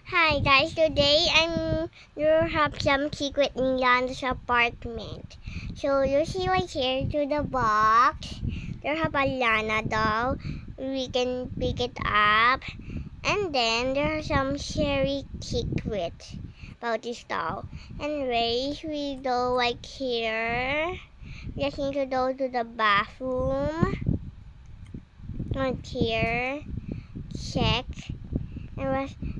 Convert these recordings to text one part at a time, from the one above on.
Hi guys, today I'm you have some secret in Lana's apartment. So you see right here to the box, there have a Lana doll. We can pick it up, and then there are some Sherry secrets about this doll. Anyways, we go like here. Just need to go to the bathroom. Right here, check.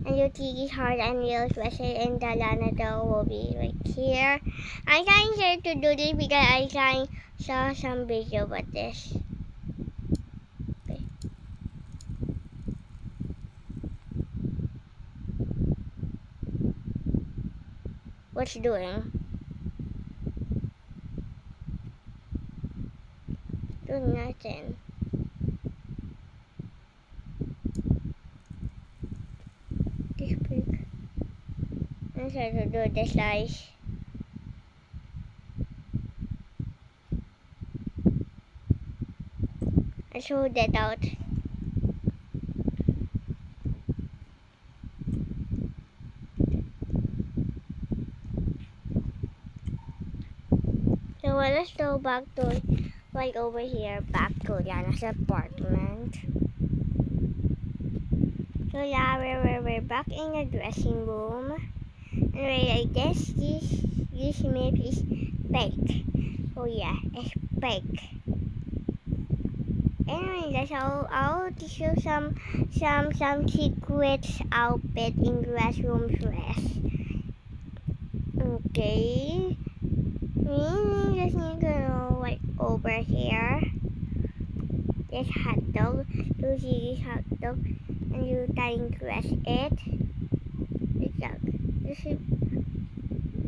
And your TV's hard and real special and the Lana doll will be right here. I'm trying here to do this because I saw some video about this. Okay. What's doing? Doing nothing. This big. I'm trying to do this guys. I showed that out. So let's go back to right over here, back to Lana's apartment. So yeah, we're back in the dressing room. Anyway, I guess this map is fake. Oh yeah, it's fake. Anyway, that's all. I'll teach you some secret outfit in classroom dress. Okay. We just need to go like over here. This hot dog. You see this hot dog, and you try and dress it.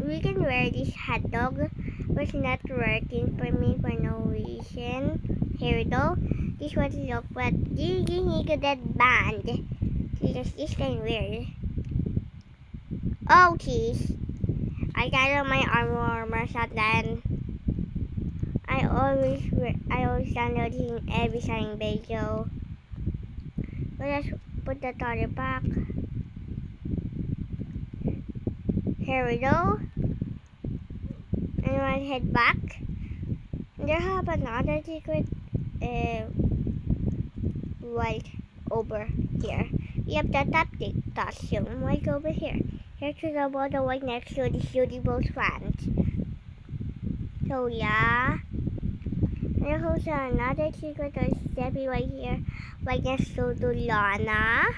We can wear this hot dog, but it's not working for me for no reason. Here we go. This was look, but this need to get banned because this can weird. Oh, jeez. I got on my armor shot then. I always download in every sign video. But let's put the toilet back. Here we go. And I head back. There have another secret right over here. We have the tactic costume right over here. Here's the water right next to the beautiful plant. So yeah. And there's also another secret Steffi right here, right next to Lana.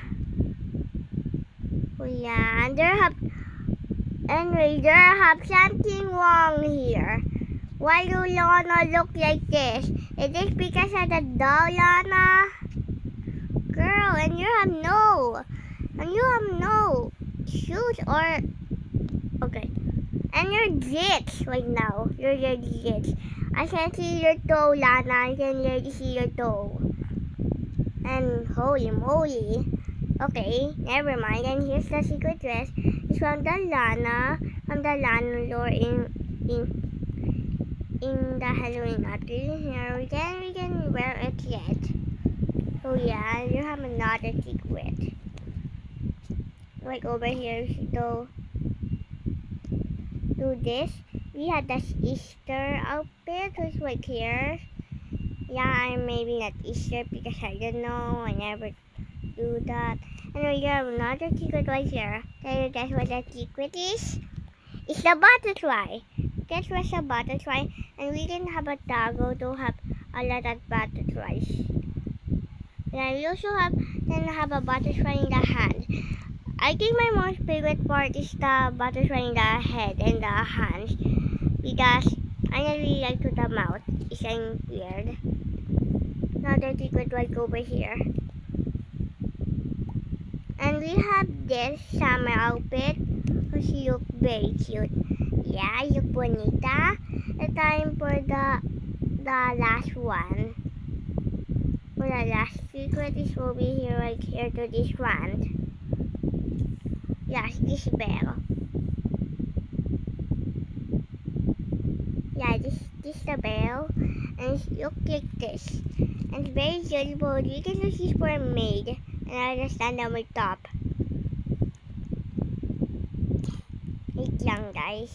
So yeah, and there have something wrong here. Why do Lana look like this? Is this because of the doll, Lana? Girl, and you have no shoes or okay. And you're glitch right now. You're glitch. I can see your toe, Lana. I can really see your toe. And holy moly. Okay, never mind. And here's the secret dress. It's from the Lana lore in the Halloween party. Here we can wear it yet. So yeah, you have another secret. Like over here, so do this. We had the Easter outfit, which right here. Yeah, I'm maybe not Easter because I don't know. I never do that. And we have another secret right here. Can you guess what that secret is? It's the butterfly. That was a butterfly, and we didn't have a toggle to have a lot of butterflies. And we also have a butterfly in the hand. I think my most favorite part is the butterfly in the head and the hands because I really like to the mouth. It's weird. Another secret right over here. And we have this summer outfit which look very cute. Yeah, look bonita. It's time for the last one. For the last secret is over here right here to this one. Yes, this bell. Yeah, this the bell. And look like this. And it's very beautiful. You can use this for a maid. And I just stand on my top. Wait lang, guys.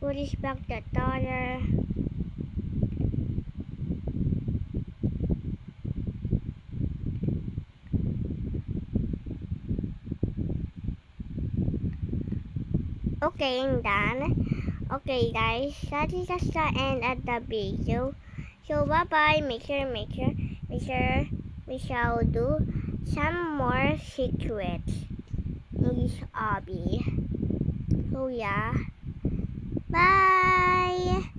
What is back the dollar? Okay, I'm done. Okay, guys, that is just the end of the video. So bye bye. Make sure we shall do some more secrets in this hobby. So yeah, bye.